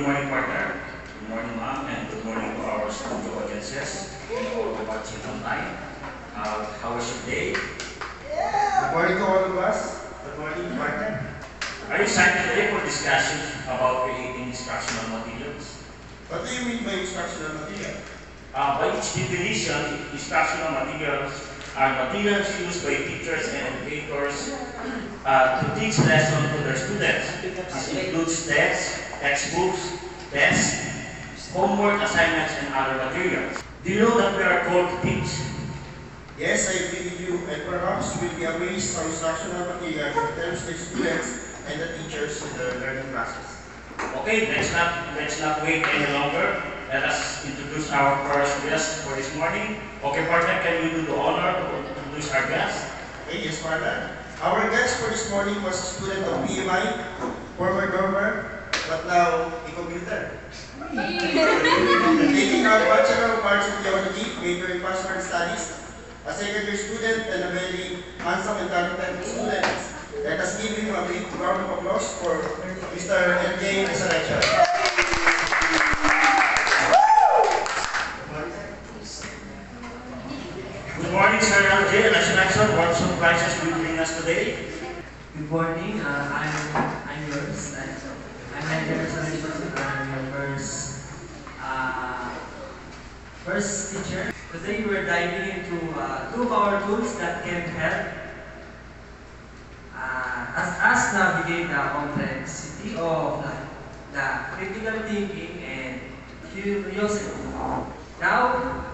good morning, partner. Good morning, ma'am, and good morning to our studio audiences and all the watching online. How was your day? Good morning to all of us. Good morning, partner. Are you excited today for discussion about creating instructional materials? What do you mean by instructional material? By its definition, instructional materials are materials used by teachers and educators to teach lessons to their students. This includes texts, textbooks, tests, homework assignments, and other materials. Do you know that we are called to teach? Yes, I agree with you, and perhaps you will be amazed how instructional material helps the students and the teachers in the learning process. Okay, let's not wait any longer. Let us introduce our first guest for this morning. Okay, partner, can you do the honor to introduce our guest? Okay, yes, partner. Our guest for this morning was a student of PMI, former dormer, but now a commuter. Taking our Bachelor of Arts in Theology, major in Pastoral Studies, a second-year student and a very handsome and talented student. Let us give him a big round of applause for Mr. N.J. Resurrection. Good morning, Sir L.J. Resurrection. What surprises will you bring us today? Good morning. I'm yours. I'm Andrew Resurrection. I'm your first teacher. Today we're diving into two of our tools that can help us navigate the complexity of the critical thinking and curiosity. Now,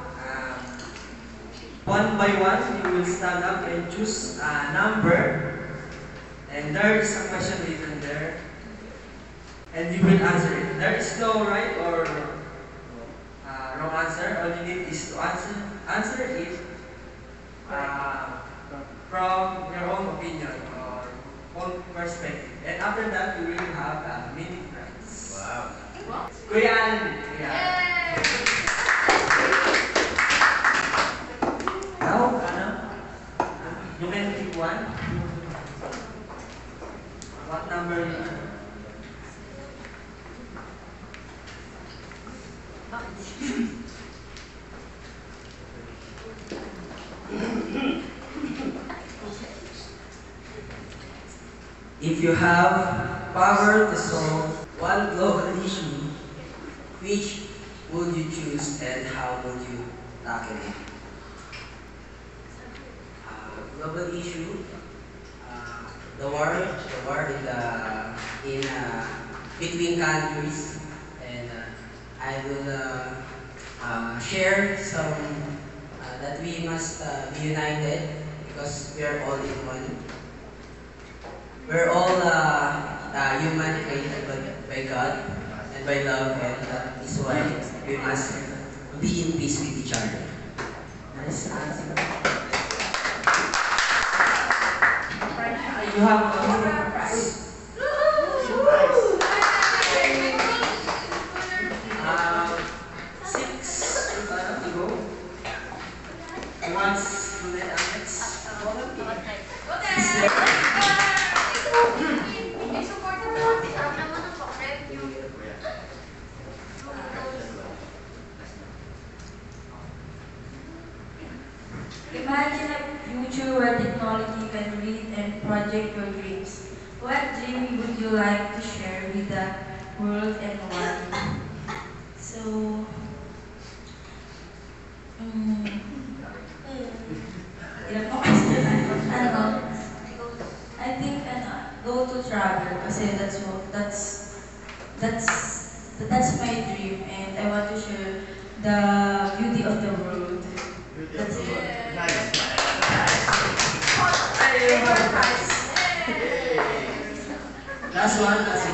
one by one, you will stand up and choose a number, and there is a question written there, and you will answer it. There is no right or wrong answer. All you need is to answer it from your own opinion or own perspective. And after that, you will have a mini prize. Wow. Kuya Allen, Now, you can pick one. What number you are? If you have power to solve one global issue, which would you choose and how would you tackle it? Global issue, the war in between countries, and I will share some that we must be united because we are all in one. We're all human created by God and by love, and that is why we must be in peace with each other. Nice answer. You have a prize. Six to go. Who wants to let Alex volunteer? Imagine a future where technology can read and project your dreams. What dream would you like to share with the world and why? So, I think go to travel kasi that's my dream, and I want to share the beauty of the world. That's it. Nice. Last one. That's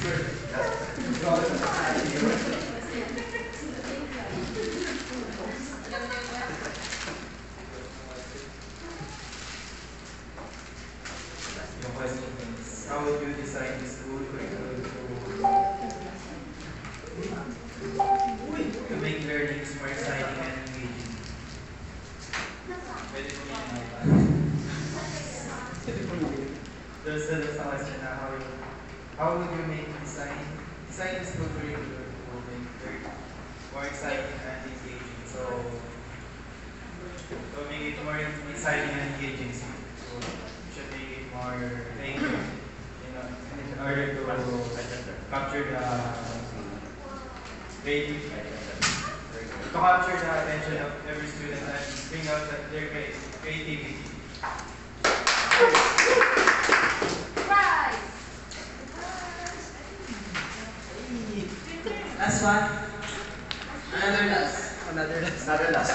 good. Your question is, how would you design the school curriculum to make learning more exciting and engaging? Pwede po yun ang iba. That's the question na how you how would you make design the school curriculum to make it more exciting and engaging? So make it more exciting and engaging. So you should make it more engaging in order to capture the attention of every student and bring out their creativity. Last one. Another last. Another last. Another last.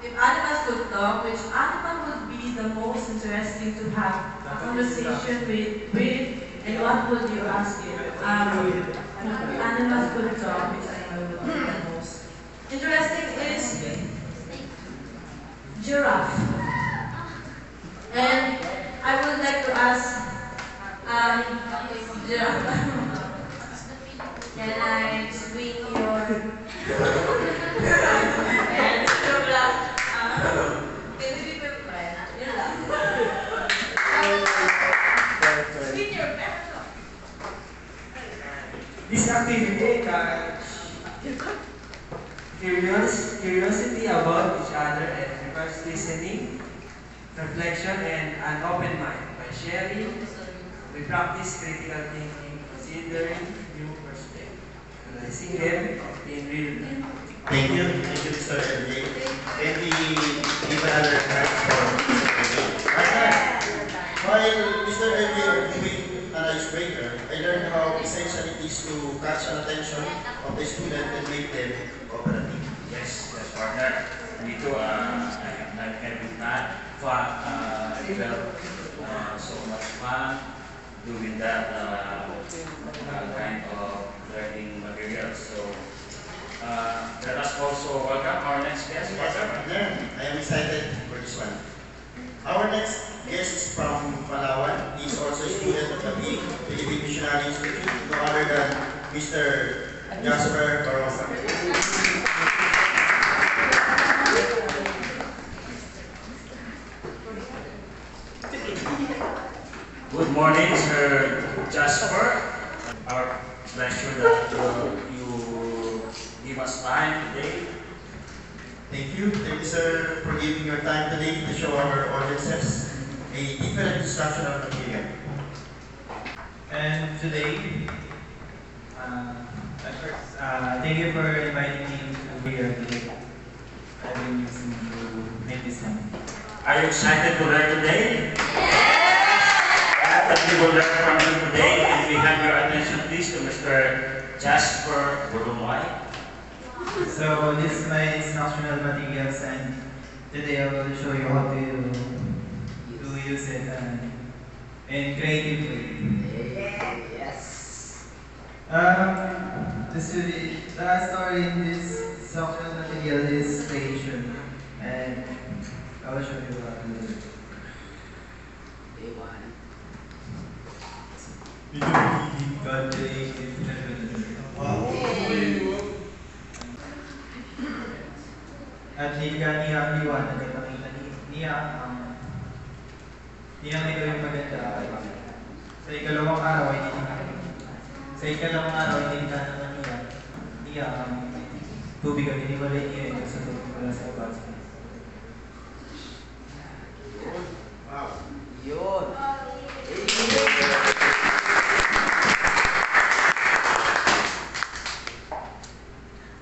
If animals could talk, which animal would be the most interesting to have a conversation with and what would you ask it? If animals could talk, which animal would be the most interesting is giraffe. And I would like to ask giraffe. Can I swing your can we be your friend? Swing your best. This activity encourages curiosity about each other and requires listening, reflection, and an open mind. By sharing, we practice critical thinking, considering new perspectives, analyzing them in real time. Thank you, Mr. LJ. Can we give another clap for Mr. LJ? While Mr. LJ are doing an icebreaker, I learned how essential it is to catch an attention of the student and make them cooperative. Yes, partner. Me too. I can do that. I felt so much fun doing that kind of learning materials. So let us also welcome our next guest. Yes, I am excited for this one. Our next guest is from Palawan. He is also a student of the Philippine Missionary Institute, no other than Mr. Jasper Barosa. Good morning, Sir Jasper. Our pleasure that you give us time today. Thank you, sir, for giving your time today to show our audiences a different instructional material. And today, thank you for inviting me to be here today. I've been using to make this one. Are you excited to learn today? That we will learn from you today, and we have your attention please to Mr. Jasper Burumway. So this is my instructional materials, and today I will show you how to use it in creative way. Yes. The story in this instructional material is creation, and I will show you how to do it. Day one. God created heaven and earth. Wow. At nilikha niya ang liwanag at nakita niya ang ito yung maganda. Sa ikalawang araw ay nilikha naman niya ang tubig at iniwalay niya ito sa tubig mula sa labas. Wow. Yun.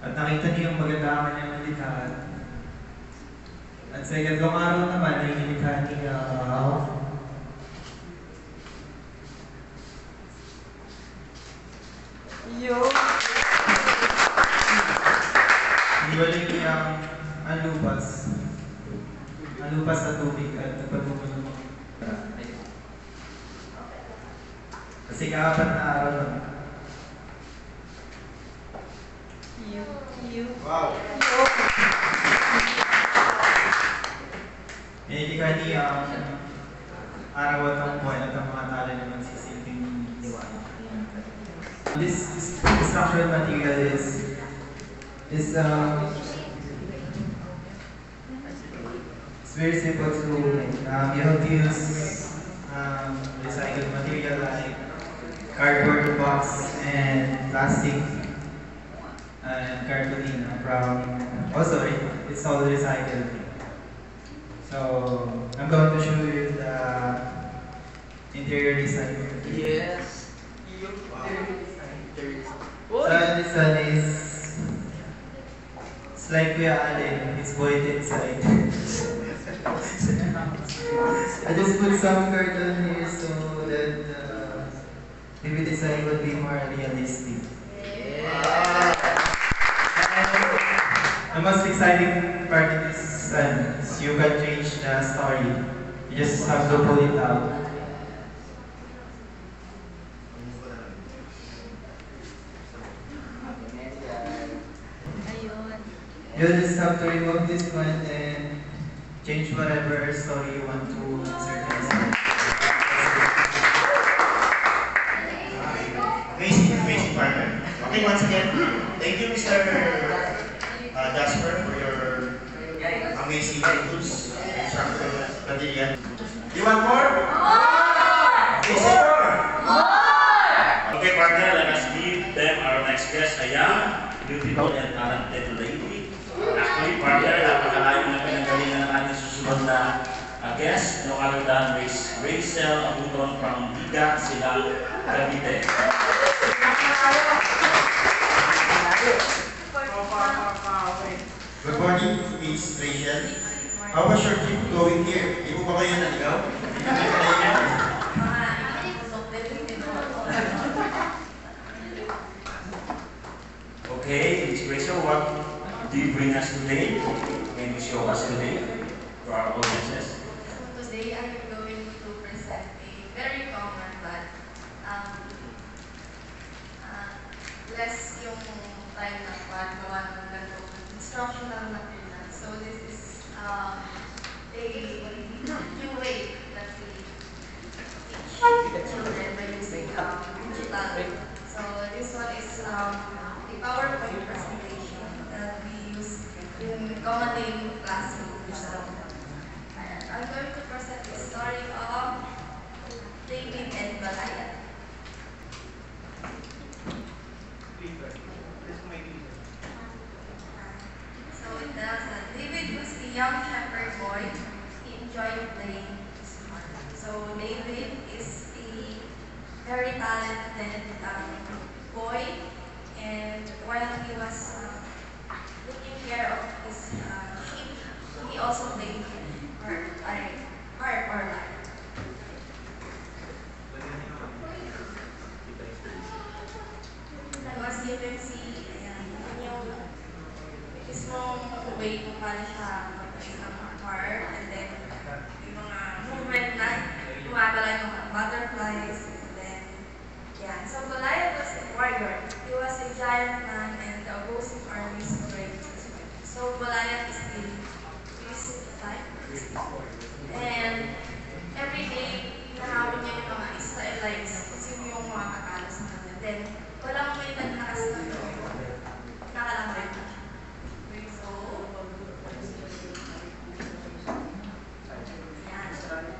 At nakita niya ang maganda ang kanyang nilikha. At sa ikatlong araw naman ay nilikha niya iniwalay niya ang lupas sa tubig at nagpatungo ng mga. Kasi kaapat na araw naman. Wow. Nilikha niya ang araw at ang buwan at ang mga tala na magsisilbing liwanag. This instructional material is it's very simple to make. You have to use recycled material like cardboard box and plastic and cartolina from also it's all recycled. So I'm going to show you the interior design. Yes. So this one is it's like Kuya Allen, it's void inside. I just put some carton here so that the design would be more realistic. And the most exciting part of this is you can change the story. You just have to pull it out. You just have to remove this one and change whatever story you want to insert. Amazing partner. Okay, once again, thank you, Mr. Jasper, for your amazing tools and instructional material. You want more? Okay, say more! Okay, partner, let us give them our next guest, a young, beautiful, and talented lady. Actually, partner, napakalayo na pinanggalingan ng ating susunod na guest, no other than Rachel Abuton from Biga, Silang, Cavite. Good morning, Miss Rachel. How was your trip going here? Di po ba kayo naligaw? Okay, Miss Rachel, what do you bring us today? Can you show us today for our audiences? Today I am going to present a very common but less yung time na gawa ng ganito instructional material. So this is a new way that we teach children by using digital. So this one is a PowerPoint presentation that we use in commonly in classrooms. I'm going to present the story of David and Goliath. So it tells that David was a young shepherd boy. He enjoyed playing his part. So David is a very talented boy, and while he was taking care of his sheep, he also played harp or lyre. As you can see, ayan, yung mismong way kung paano siya mag-play ng harp, and then yung mga movement na gumagala yung mga butterflies, and then, yeah. So Goliath was a warrior. He was a giant man, and the opposing armies were great. So Goliath is the type. And every day, nahabol niya yung mga Israelites kasi yung mga kakala sa kanya. Then, walang may naglakas na yun. Nakalamay na siya. So, yan.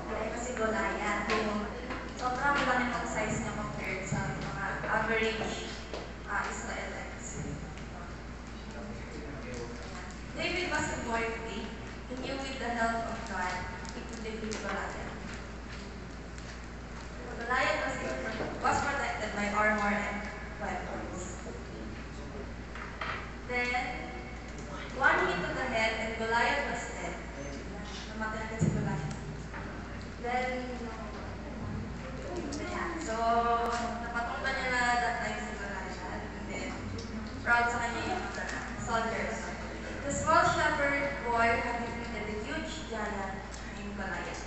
Kaya kasi Goliath, yung sobrang laki ng size niya compared sa mga average Israelites. David was a boy of faith. He knew with the help of God, he could defeat Goliath. Goliath was protected by armor and weapons. Then, one hit to the head and Goliath was dead. Namatay agad si Goliath. Then, yeah, so, napatumba niya na that time si Goliath. And then, proud sa kanya yung soldiers. The small shepherd boy had defeated the huge giant named Goliath.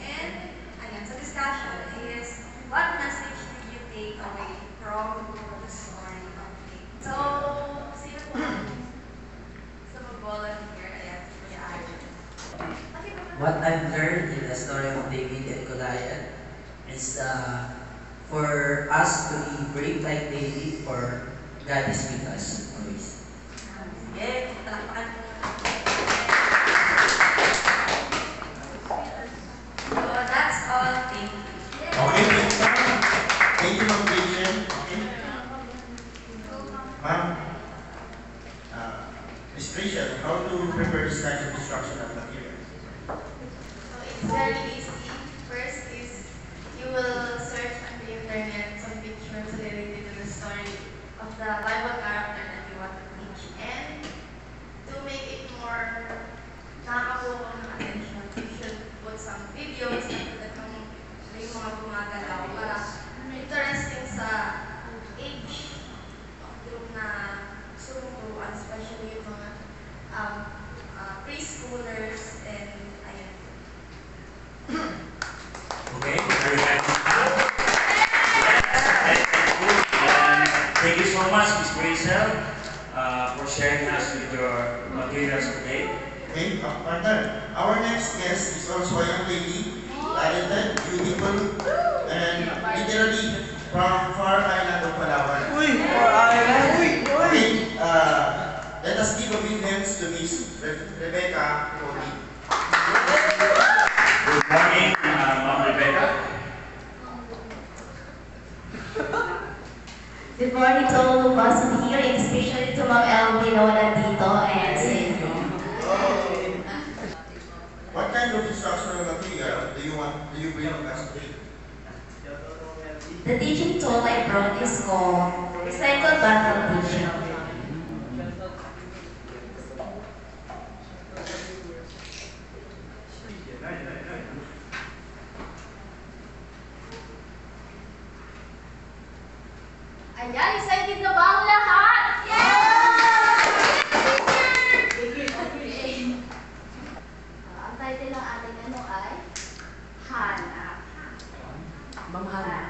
And, again, so discussion is, what message did you take away from the story of faith? So, sino po? So, mag-volunteer, ayan, si Kuya Ayon. What I've learned in the story of David and Goliath is for us to be brave like they did, for God is with us always. Yeah, palakpakan mo. So that's all. Thank you. Okay, thank you, Ma'am Christian. Okay. Ma'am, Ms. Christian, how to prepare this kind of instructional material? So it's very easy. First is you will search on the internet some pictures related to the story of the Bible character that you want to teach. And to make it more nakakakuha ng attention, you should put some videos na yung mga gumagalaw para interesting sa age of group na gusto mong turuan, especially yung mga preschoolers and ayan. Okay, very nice. Thank you so much, Ms. Rachel, for sharing us with your materials today. Okay, partner. Our next guest is also a young lady, talented, beautiful, and literally from far island of Palawan. Okay, let us give a big hands to Miss Rebecca Cody. Good morning, Ma'am Rebecca. Good morning to all of us here, and especially to Ma'am Elvin na wala dito, and sa inyo. What kind of instructional material do you bring us today? The teaching tool I brought is called Recycle Battle Teaching. Ayan, excited na ba ang lahat? Ang title ng ating ano ay Hana. Ma'am Hana.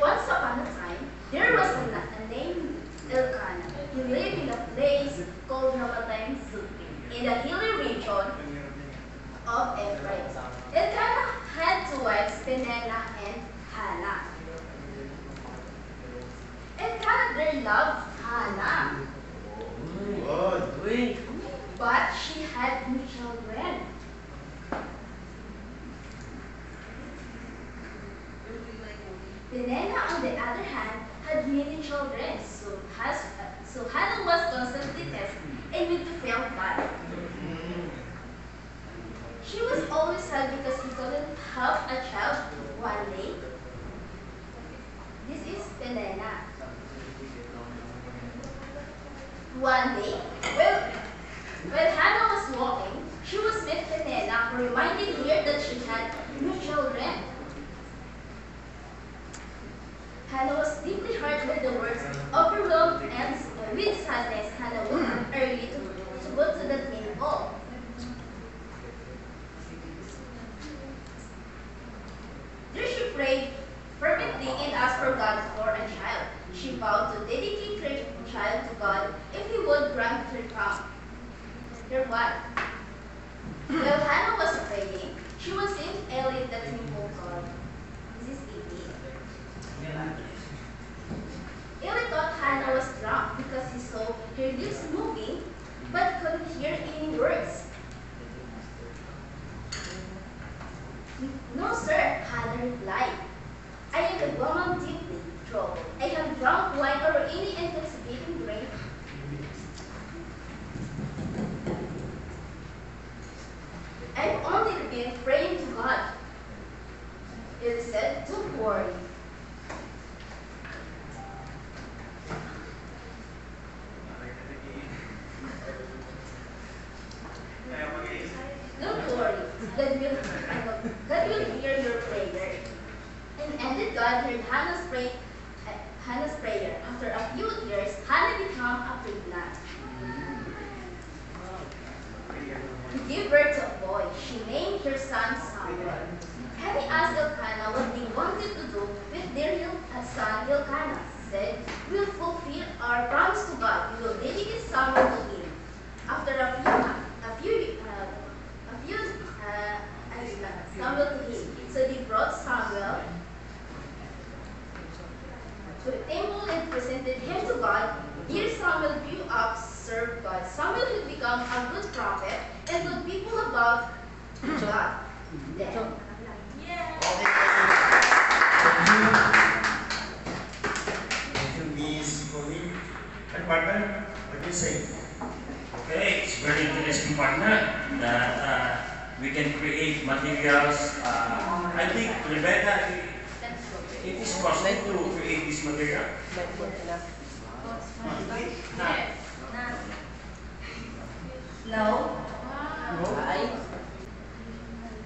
Once upon a time, there was a named Elkanah. He lived in a place called Ramatayim in the hilly region of Ephraim. Elkanah had two wives, Peninnah and Hannah. Elkanah very loved Hannah, but she had no children. Peninnah, on the other hand, had many children, so Hannah was constantly tested and with to fail God. She was always sad because he couldn't have a child one day. This is Peninnah. One day, while Hannah was walking, she was with Peninnah, who reminded her that she had no children. Hannah was deeply hurt with the words, overwhelmed and with sadness. Hannah woke up early to go to the temple. There she prayed fervently and asked for God for a child. She vowed to dedicate her child to God if He would grant her one. While Hannah was praying, she was seeing Eli in the temple called. This is Eli. Eli thought Hannah was drunk because he saw her lips moving but couldn't hear any words. No, sir, Hannah replied. I am a woman deeply troubled. I have drunk wine or any intoxicating drink. I've only been praying to God. Eli said, don't worry. Don't worry, God will hear your prayer. And God heard Hannah's prayer. After a few years, Hannah became a pregnant. He gave birth to a boy. She named her son Samuel. Hannah asked Elkanah what they wanted to do with their son Elkanah. Said, "We'll fulfill our promise to God. We will dedicate Samuel to Him." After Samuel to him. So they brought Samuel to the temple and presented him to God. Here Samuel grew up, served God. Samuel would become a good prophet and told people about God. Then, Thank you, Miss Colleen. And partner, what do you say? Okay, it's very interesting, partner, that we can create materials. I think, Rebecca, it is costly to create this material. No.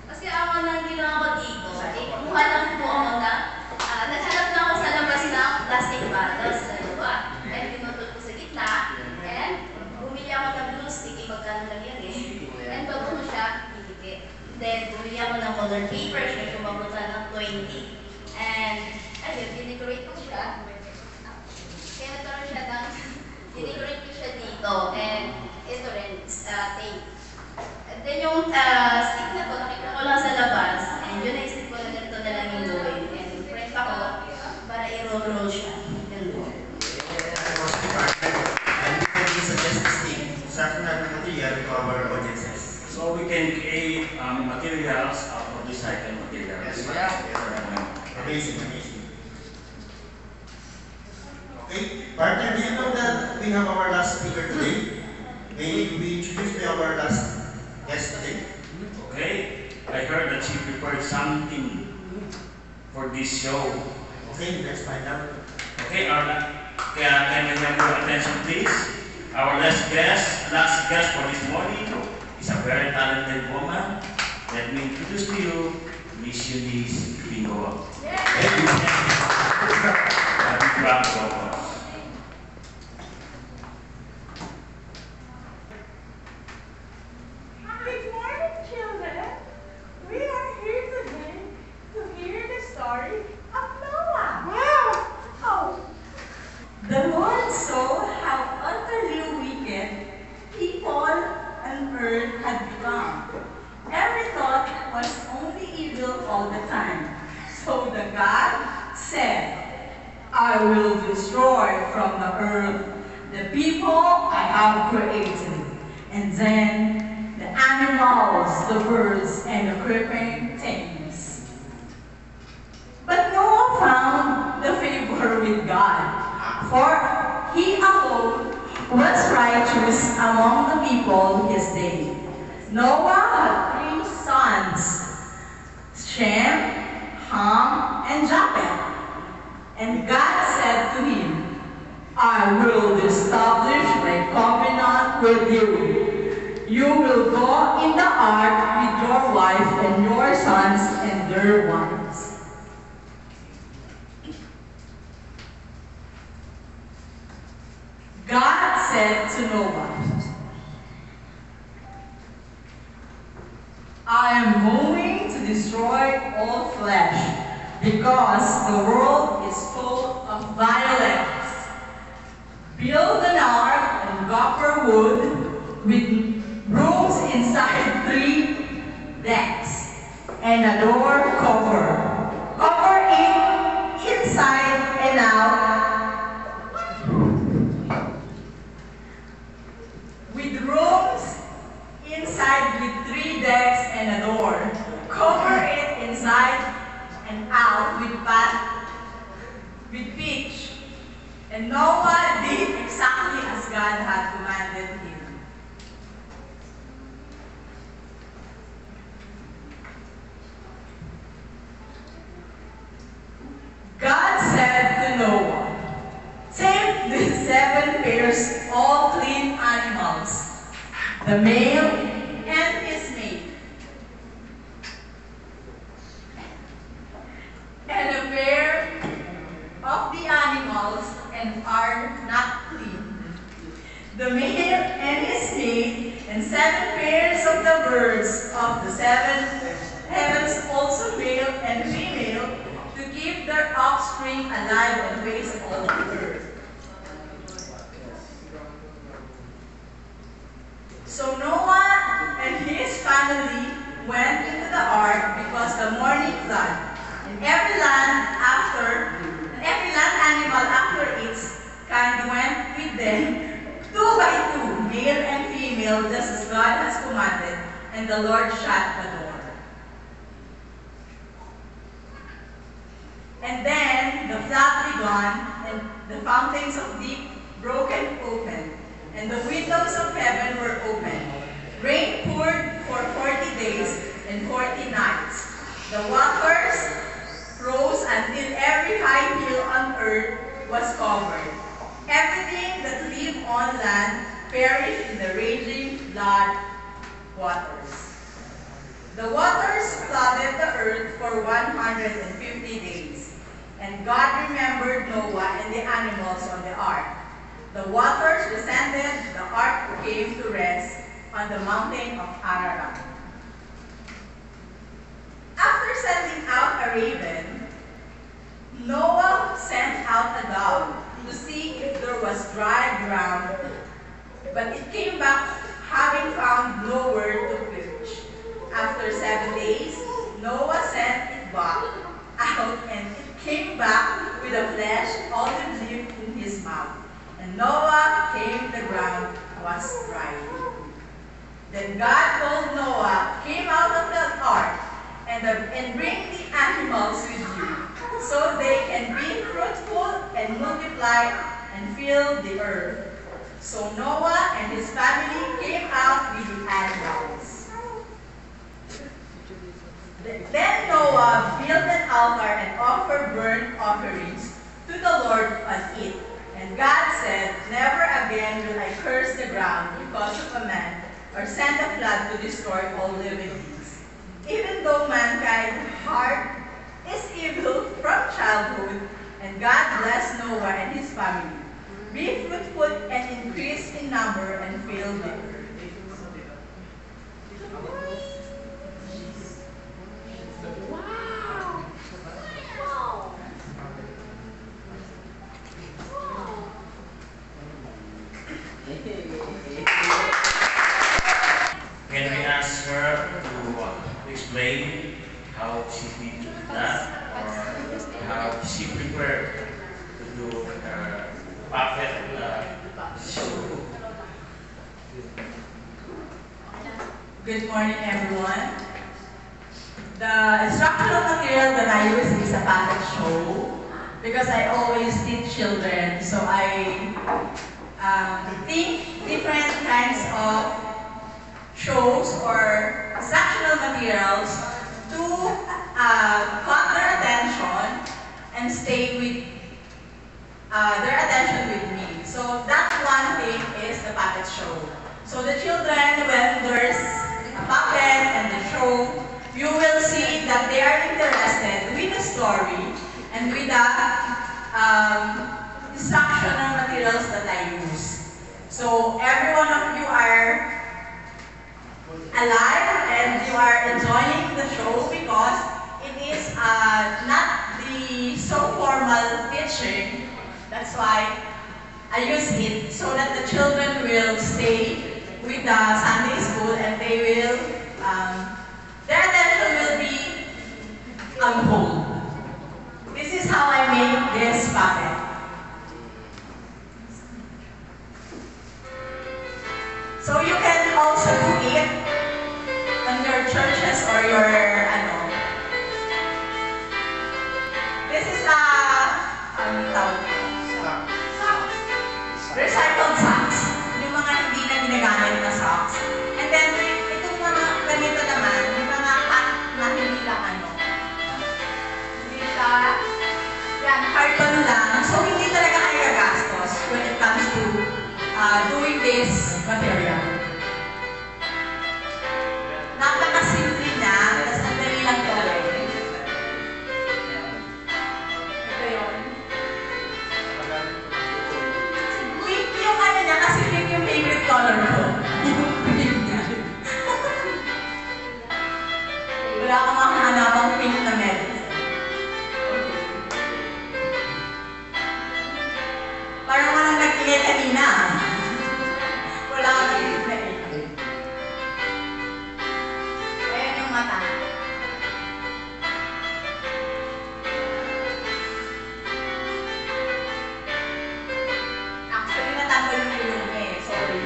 Kasi ang nang ginawa ko dito, kuha lang po ako naghanap lang ako sa labas ng plastic bottles sa luwa. And pinutol ko sa gitna, and bumili ako ng glue stick, magkano lang yan eh. And bago mo siya, ilikit. Then, bumili ako ng color paper, siya kumabutan ng 20. And, ayun, dinecorate ko siya. Kaya nagkaroon siya ng, dinecorate ko siya dito. And, ito rin, tape. And then yung stick na to, nakita ko lang sa labas. And yun, naisip ko na ganito na lang yung gawin. And print ako para i-roll siya. Ganito. And can you suggest this thing, structural material to our audiences? So we can create materials out of recycled materials. Amazing, amazing. Okay, partner, do you know that we have our last speaker today? May we introduce our last guest today? Okay, I heard that she prepared something for this show. Okay, let's find out. Okay, can we have your attention, please? Our last guest for this morning is a very talented woman. Let me introduce to you Miss Eunice Bingoa. Thank you. A big round of applause. Good morning, children. We are here today to hear the story of Noah. Wow! Oh. The Lord saw how utterly wicked people and earth had become. Every thought was only evil all the time. So the God said, I will destroy from the earth the people I have created. And then the animals, the birds, and the creeping things. But Noah found the favor with God, for he alone was righteous among the people his day. Noah had 3 sons, Shem, Ham, and Japheth. And God said to him, I will establish my covenant with you. You will go in the ark with your wife and your sons and their wives. God said to Noah, I am going to destroy all flesh because the world is full of violence. Build an ark of copper wood with rooms inside 3 decks and a door cover. Cover it inside and out with rooms inside with 3 decks and a door. Cover it inside and out with pitch. And Noah did exactly as God had commanded him. God said to Noah, take the 7 pairs all clean animals, the male and his mate, and a pair of the animals and are not clean, the male and his mate, and 7 pairs of the birds of the 7 heavens, also male and female, to keep their offspring alive and waste all the earth. So Noah and his family went into the ark because the morning flood, and every land animal and the Lord shut the door. And then the flood began, and the fountains of deep broken open, and the windows of heaven were opened. Rain poured for 40 days and 40 nights. The waters rose until every high hill on earth was covered. Everything that lived on land perished in the raging flood waters. The waters flooded the earth for 150 days, and God remembered Noah and the animals on the ark. The waters descended, the ark came to rest on the mountain of Ararat. After sending out a raven, Noah sent out a dove to see if there was dry ground, but it came back having found nowhere to perch. After 7 days, Noah sent it back out, and it came back with a fresh olive leaf in his mouth. And Noah came, the ground was dry. Then God told Noah, "Came out of the ark, and bring the animals with you, so they can be fruitful and multiply and fill the earth." So Noah and his family came out with the animals. Then Noah built an altar and offered burnt offerings to the Lord on it. And God said, "Never again will I curse the ground because of a man, or send a flood to destroy all living things. Even though mankind's heart is evil from childhood," and God blessed Noah and his family. "Be fruitful and increase in number and fill the earth." Can we ask her to explain how she did that, or how she prepared to do her perfect show? Good morning, everyone. The instructional material that I use is a puppet show because I always teach children. So I think different kinds of shows or instructional materials to caught their attention and stay with their attention with me. So that's one thing is the puppet show. So the children, when there's a puppet and the show, you will see that they are interested with the story and with the instructional materials that I use. So every one of you are alive and you are enjoying the show because it is not the so formal teaching. That's why I use it so that the children will stay with the Sunday school and they will, their attention will be on hold. This is how I make this puppet. So you can also do it on your churches or your, this is a, recycled socks. Yung mga hindi na ginagamit na socks. And then, itong mga ganito naman, yung mga cut na hindi lang hindi siya, yan, carton lang. So, hindi talaga kayo gagastos when it comes to doing this material. Napakasimple na, tapos ang dali lang gawin. Ito yun. Pink yung niya, kasi pink yung favorite color ko. Pink niya. Wala akong makahanapang pink na medals. Parang walang nag-ingay kanina. Wala akong nag-ingay. Ayan yung mata. Actually, natanggal yung ilong eh. Sorry.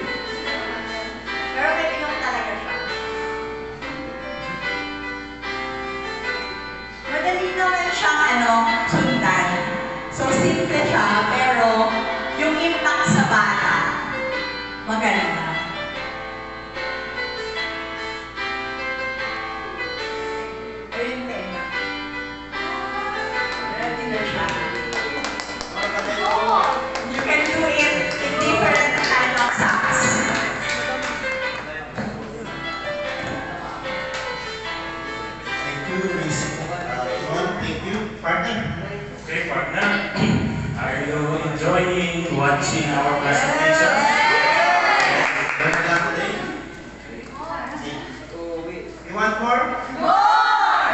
Pero may ilong talaga siya. Are you enjoying watching our presentation? Learn a lot today? You want more?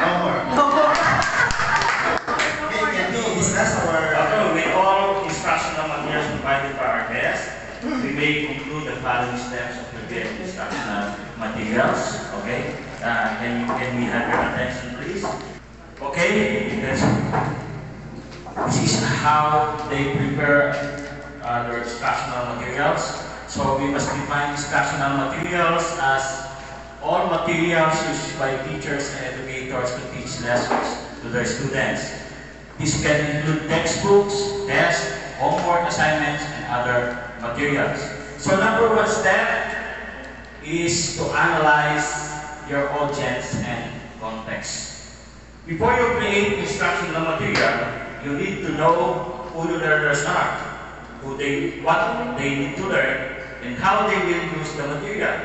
No more. Okay, can we discuss our... Okay, with all instructional materials provided by our guests, we may conclude the following steps of preparing instructional materials. Okay? Can we have your attention, please? Okay, this is how they prepare their instructional materials. So we must define instructional materials as all materials used by teachers and educators to teach lessons to their students. This can include textbooks, tests, homework assignments, and other materials. So number one step is to analyze your audience and context. Before you create instructional material, you need to know who your learners are, what they need to learn, and how they will use the material.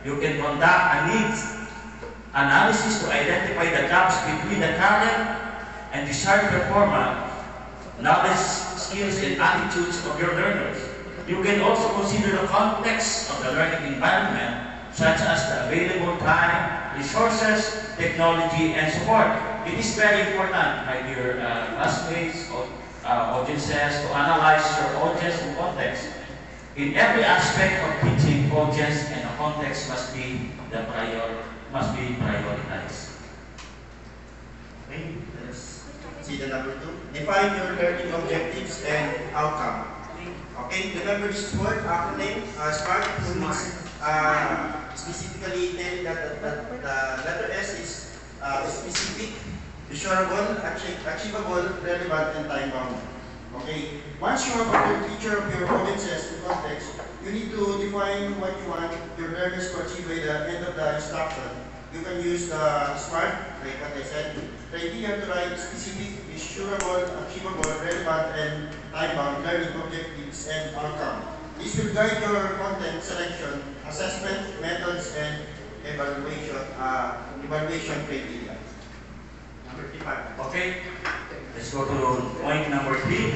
You can conduct a needs analysis to identify the gaps between the current and desired performance, knowledge, skills, and attitudes of your learners. You can also consider the context of the learning environment, such as the available time, resources, technology, and support. It is very important, my dear classmates or audiences, to analyze your audience and context. In every aspect of teaching, audience and context must be prioritized. Okay, let's see the number 2. Define your learning objectives and outcome. Okay, remember this word, acronym, SMART, means specifically telling that the letter S is specific, measurable, achievable, relevant, and time-bound. Okay, once you have a clear picture of your audiences and context, you need to define what you want your learners to achieve by the end of the instruction. You can use the SMART, like what I said. The idea to write specific, measurable, achievable, relevant, and time-bound learning objectives and outcome. This will guide your content selection, assessment, methods, and evaluation criteria. Number 5. Okay, let's go to point number 3.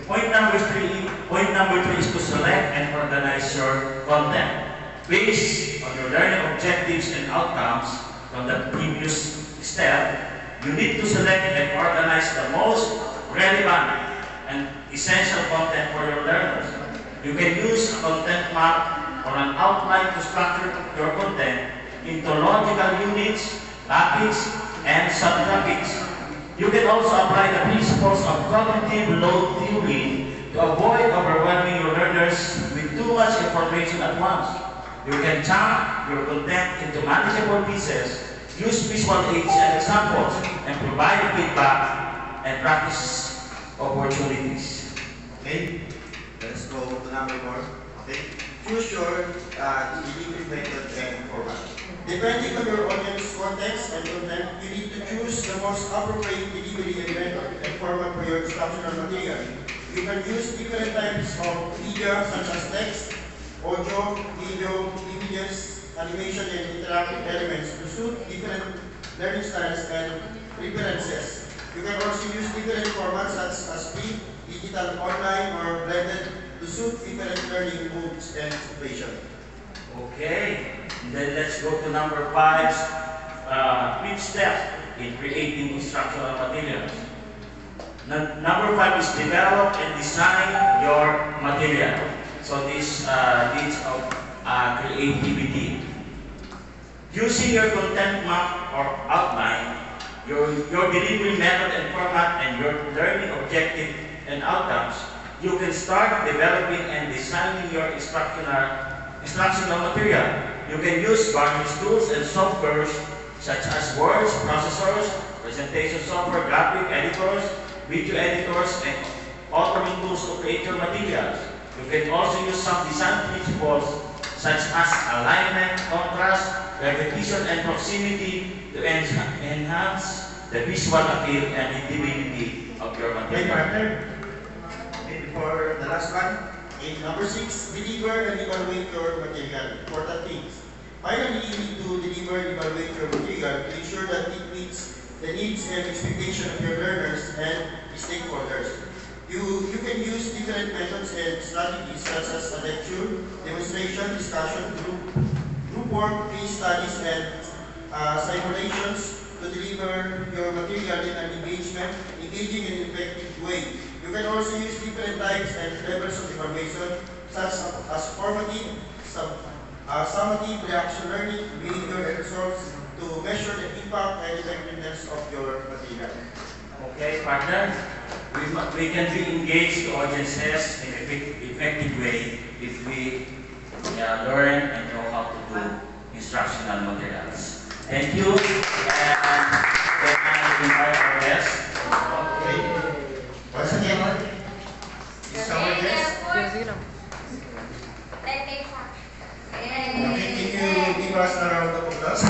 Point number three is to select and organize your content. Based on your learning objectives and outcomes from the previous step, you need to select and organize the most relevant and essential content for your learners. You can use a content map or an outline to structure your content into logical units, topics, and subtopics. You can also apply the principles of cognitive load theory to avoid overwhelming your learners with too much information at once. You can chunk your content into manageable pieces, use visual aids and examples, and provide feedback and practice opportunities. Okay, let's go to number 4. Okay, choose your delivery method and format. Depending on your audience context and content, you need to choose the most appropriate delivery method and format for your instructional material. You can use different types of media such as text, audio, video, images, animation, and interactive elements to suit different learning styles and preferences. You can also use different formats such as print, digital, online, or blended to suit different learning modes and situations. Okay, then let's go to number 5, 5th step in creating instructional materials. Number 5 is develop and design your material. So this needs of creativity. Using your content map or outline, your delivery method and format, and your learning objective and outcomes, you can start developing and designing your instructional material. You can use various tools and softwares such as words, processors, presentation software, graphic editors, video editors, and authoring tools to create your materials. You can also use some design principles such as alignment, contrast, repetition, and proximity to enhance the visual appeal and readability of your Okay, material. partner. Okay, before the last one. Okay, number 6, deliver and evaluate your material. Important things. Finally, you need to deliver and evaluate your material to ensure that it meets the needs and expectations of your learners and stakeholders. different methods and strategies such as a lecture, demonstration, discussion, group work, case studies, and simulations to deliver your material in an engaging and effective way. You can also use different types and levels of information such as formative, summative, reaction learning, behavior, and results to measure the impact and effectiveness of your material. Okay, partner, we can re-engage the audiences in a effective way if we learn and know how to do instructional materials. Thank you, and then I invite our guests. Okay. Once again, is our guest. Okay, can you give us a round of applause?